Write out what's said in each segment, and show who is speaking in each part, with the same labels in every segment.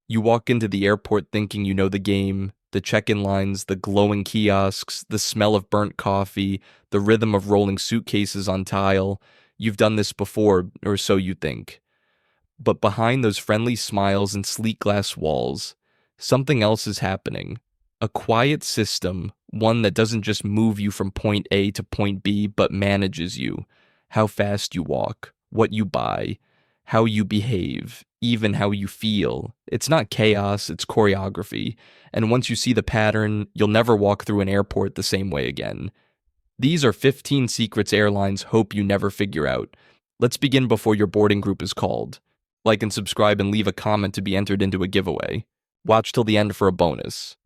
Speaker 1: You walk into the airport thinking you know the game, the check-in lines, the glowing kiosks, the smell of burnt coffee, the rhythm of rolling suitcases on tile. You've done this before, or so you think. But behind those friendly smiles and sleek glass walls, something else is happening. A quiet system, one that doesn't just move you from point A to point B, but manages you. How fast you walk, what you buy, how you behave, even how you feel. It's not chaos, it's choreography. And once you see the pattern, you'll never walk through an airport the same way again. These are 15 secrets airlines hope you never figure out. Let's begin before your boarding group is called. Like and subscribe and leave a comment to be entered into a giveaway. Watch till the end for a bonus.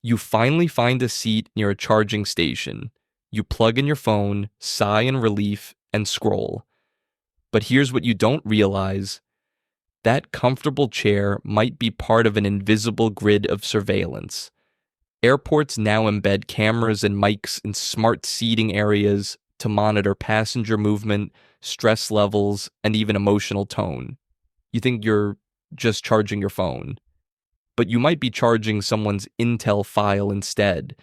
Speaker 1: You finally find a seat near a charging station. You plug in your phone, sigh in relief, and scroll. But here's what you don't realize. That comfortable chair might be part of an invisible grid of surveillance. Airports now embed cameras and mics in smart seating areas to monitor passenger movement, stress levels, and even emotional tone. You think you're just charging your phone, but you might be charging someone's Intel file instead.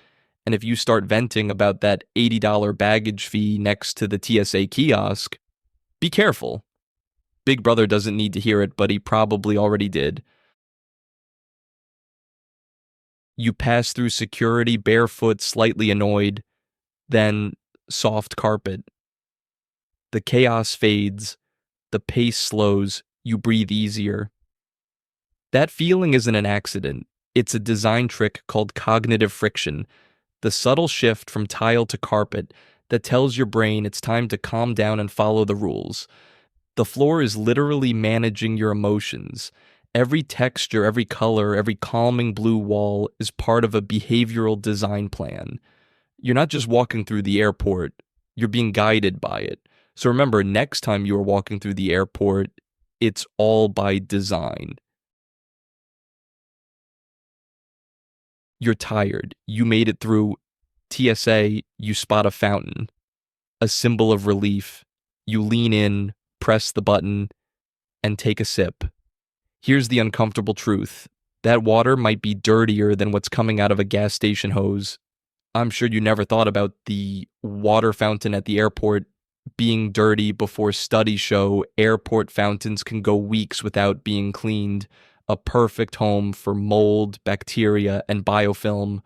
Speaker 1: And if you start venting about that $80 baggage fee next to the TSA kiosk, be careful. Big Brother doesn't need to hear it, but he probably already did. You pass through security barefoot, slightly annoyed, then soft carpet. The chaos fades, the pace slows, you breathe easier. That feeling isn't an accident. It's a design trick called cognitive friction, the subtle shift from tile to carpet that tells your brain it's time to calm down and follow the rules. The floor is literally managing your emotions. Every texture, every color, every calming blue wall is part of a behavioral design plan. You're not just walking through the airport, you're being guided by it. So remember, next time you are walking through the airport, it's all by design. You're tired. You made it through TSA, you spot a fountain, a symbol of relief. You lean in, press the button, and take a sip. Here's the uncomfortable truth. That water might be dirtier than what's coming out of a gas station hose. I'm sure you never thought about the water fountain at the airport being dirty before studies show airport fountains can go weeks without being cleaned. A perfect home for mold, bacteria, and biofilm.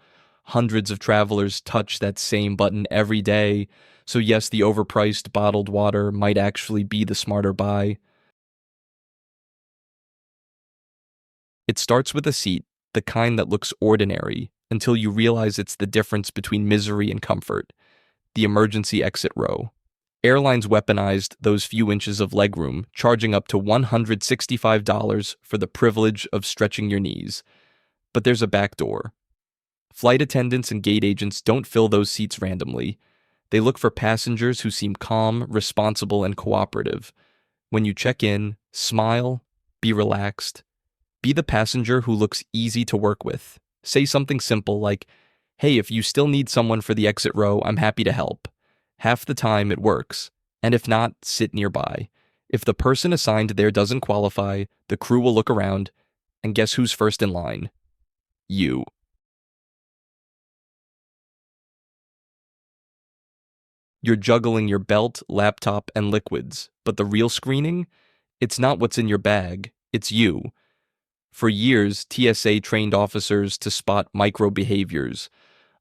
Speaker 1: Hundreds of travelers touch that same button every day. So yes, the overpriced bottled water might actually be the smarter buy. It starts with a seat, the kind that looks ordinary, until you realize it's the difference between misery and comfort. The emergency exit row. Airlines weaponized those few inches of legroom, charging up to $165 for the privilege of stretching your knees. But there's a back door. Flight attendants and gate agents don't fill those seats randomly. They look for passengers who seem calm, responsible, and cooperative. When you check in, smile, be relaxed. Be the passenger who looks easy to work with. Say something simple like, "Hey, if you still need someone for the exit row, I'm happy to help." Half the time it works, and if not, sit nearby. If the person assigned there doesn't qualify, the crew will look around, and guess who's first in line? You. You're juggling your belt, laptop, and liquids, but the real screening? It's not what's in your bag, it's you. For years, TSA trained officers to spot micro behaviors.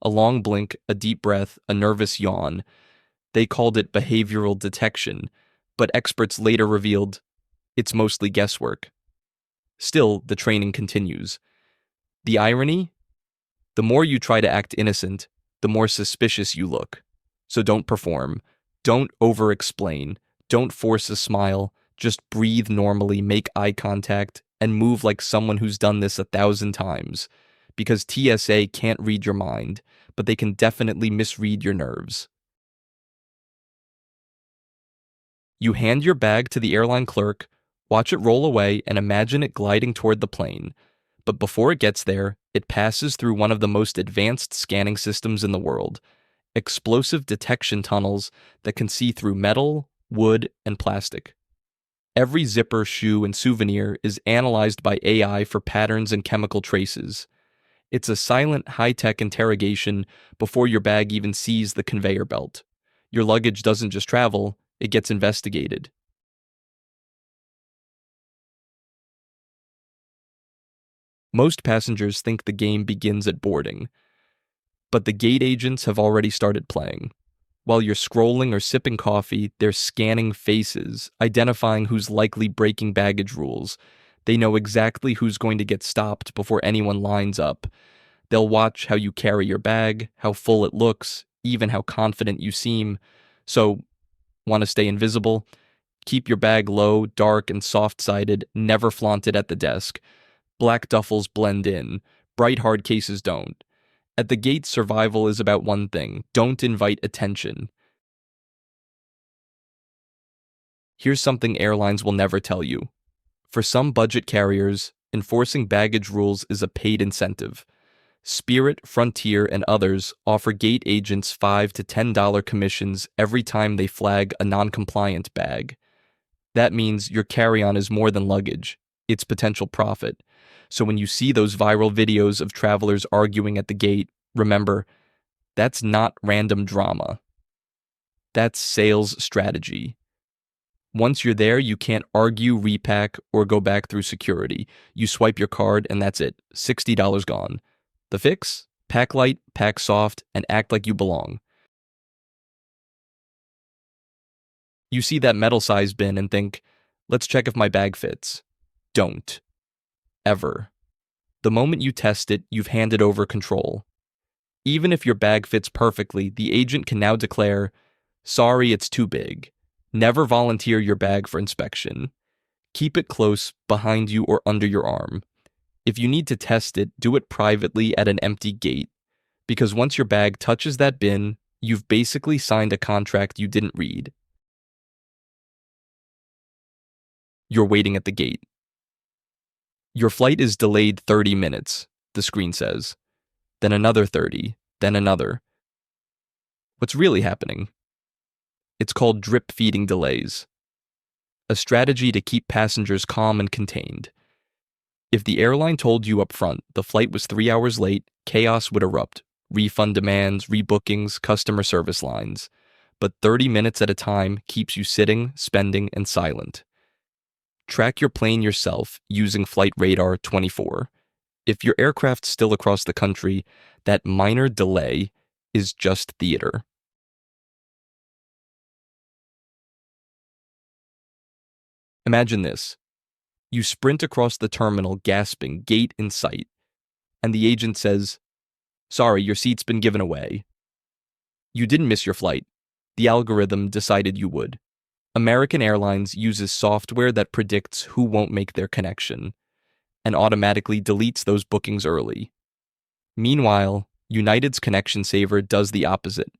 Speaker 1: A long blink, a deep breath, a nervous yawn. They called it behavioral detection, but experts later revealed it's mostly guesswork. Still, the training continues. The irony? The more you try to act innocent, the more suspicious you look. So don't perform. Don't over-explain. Don't force a smile. Just breathe normally, make eye contact, and move like someone who's done this 1,000 times. Because TSA can't read your mind, but they can definitely misread your nerves. You hand your bag to the airline clerk, watch it roll away, and imagine it gliding toward the plane. But before it gets there, it passes through one of the most advanced scanning systems in the world. Explosive detection tunnels that can see through metal, wood, and plastic. Every zipper, shoe, and souvenir is analyzed by AI for patterns and chemical traces. It's a silent, high-tech interrogation before your bag even sees the conveyor belt. Your luggage doesn't just travel, it gets investigated. Most passengers think the game begins at boarding, but the gate agents have already started playing. While you're scrolling or sipping coffee, they're scanning faces, identifying who's likely breaking baggage rules. They know exactly who's going to get stopped before anyone lines up. They'll watch how you carry your bag, how full it looks, even how confident you seem. So, want to stay invisible? Keep your bag low, dark, and soft-sided, never flaunt it at the desk. Black duffels blend in, bright hard cases don't. At the gate, survival is about one thing: don't invite attention. Here's something airlines will never tell you. For some budget carriers, enforcing baggage rules is a paid incentive. Spirit, Frontier, and others offer gate agents $5 to $10 commissions every time they flag a non-compliant bag. That means your carry-on is more than luggage. It's potential profit. So when you see those viral videos of travelers arguing at the gate, remember, that's not random drama. That's sales strategy. Once you're there, you can't argue, repack, or go back through security. You swipe your card and that's it. $60 gone. The fix? Pack light, pack soft, and act like you belong. You see that metal-sized bin and think, let's check if my bag fits. Don't. Ever. The moment you test it, you've handed over control. Even if your bag fits perfectly, the agent can now declare, sorry, it's too big. Never volunteer your bag for inspection. Keep it close, behind you, or under your arm. If you need to test it, do it privately at an empty gate, because once your bag touches that bin, you've basically signed a contract you didn't read. You're waiting at the gate. Your flight is delayed 30 minutes, the screen says. Then another 30, then another. What's really happening? It's called drip feeding delays, a strategy to keep passengers calm and contained. If the airline told you up front the flight was 3 hours late, chaos would erupt. Refund demands, rebookings, customer service lines. But 30 minutes at a time keeps you sitting, spending, and silent. Track your plane yourself using Flight Radar 24. If your aircraft's still across the country, that minor delay is just theater. Imagine this. You sprint across the terminal, gasping, gate in sight, and the agent says, sorry, your seat's been given away. You didn't miss your flight. The algorithm decided you would. American Airlines uses software that predicts who won't make their connection and automatically deletes those bookings early. Meanwhile, United's Connection Saver does the opposite,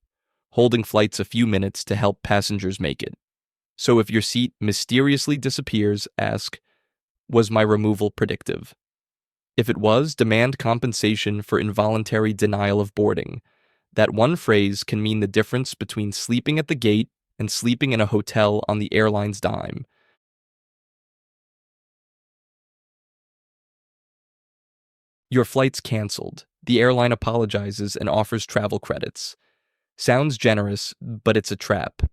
Speaker 1: holding flights a few minutes to help passengers make it. So if your seat mysteriously disappears, ask, was my removal predictive? If it was, demand compensation for involuntary denial of boarding. That one phrase can mean the difference between sleeping at the gate and sleeping in a hotel on the airline's dime. Your flight's canceled. The airline apologizes and offers travel credits. Sounds generous, but it's a trap.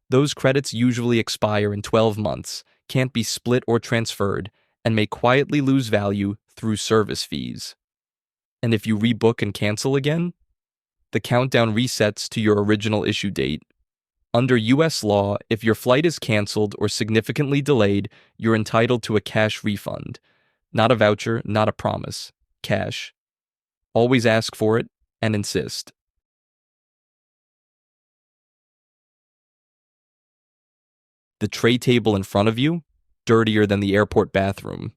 Speaker 1: Those credits usually expire in 12 months, can't be split or transferred, and may quietly lose value through service fees. And if you rebook and cancel again, the countdown resets to your original issue date. Under US law, if your flight is canceled or significantly delayed, you're entitled to a cash refund. Not a voucher, not a promise. Cash. Always ask for it and insist. The tray table in front of you? Dirtier than the airport bathroom.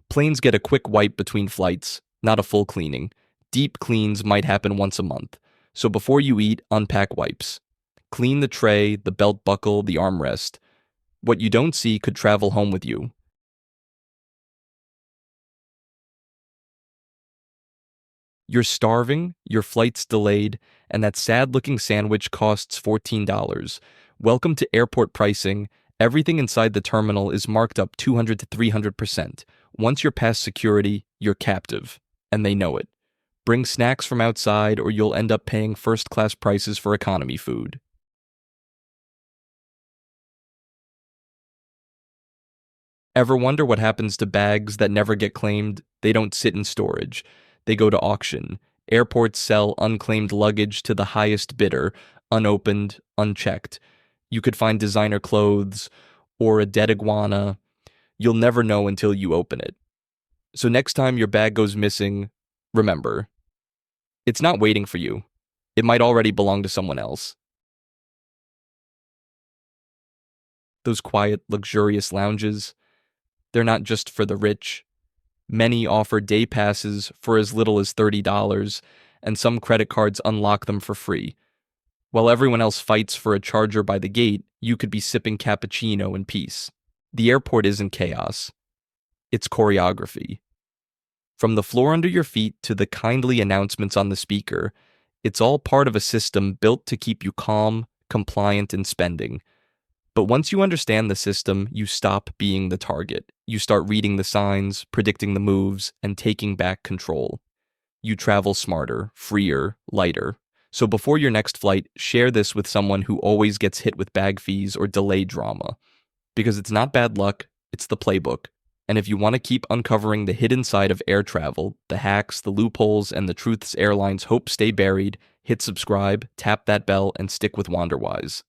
Speaker 1: Planes get a quick wipe between flights, not a full cleaning. Deep cleans might happen once a month. So before you eat, unpack wipes. Clean the tray, the belt buckle, the armrest. What you don't see could travel home with you. You're starving, your flight's delayed, and that sad-looking sandwich costs $14. Welcome to airport pricing, Everything inside the terminal is marked up 200 to 300%. Once you're past security, you're captive, and they know it. Bring snacks from outside or you'll end up paying first-class prices for economy food. Ever wonder what happens to bags that never get claimed? They don't sit in storage. They go to auction. Airports sell unclaimed luggage to the highest bidder, unopened, unchecked. You could find designer clothes or a dead iguana. You'll never know until you open it. So next time your bag goes missing, remember, it's not waiting for you. It might already belong to someone else. Those quiet, luxurious lounges, they're not just for the rich. Many offer day passes for as little as $30, and some credit cards unlock them for free. While everyone else fights for a charger by the gate, you could be sipping cappuccino in peace. The airport isn't chaos. It's choreography. From the floor under your feet to the kindly announcements on the speaker, it's all part of a system built to keep you calm, compliant, and spending. But once you understand the system, you stop being the target. You start reading the signs, predicting the moves, and taking back control. You travel smarter, freer, lighter. So before your next flight, share this with someone who always gets hit with bag fees or delay drama. Because it's not bad luck, it's the playbook. And if you want to keep uncovering the hidden side of air travel, the hacks, the loopholes, and the truths airlines hope stay buried, hit subscribe, tap that bell, and stick with Wanderwise.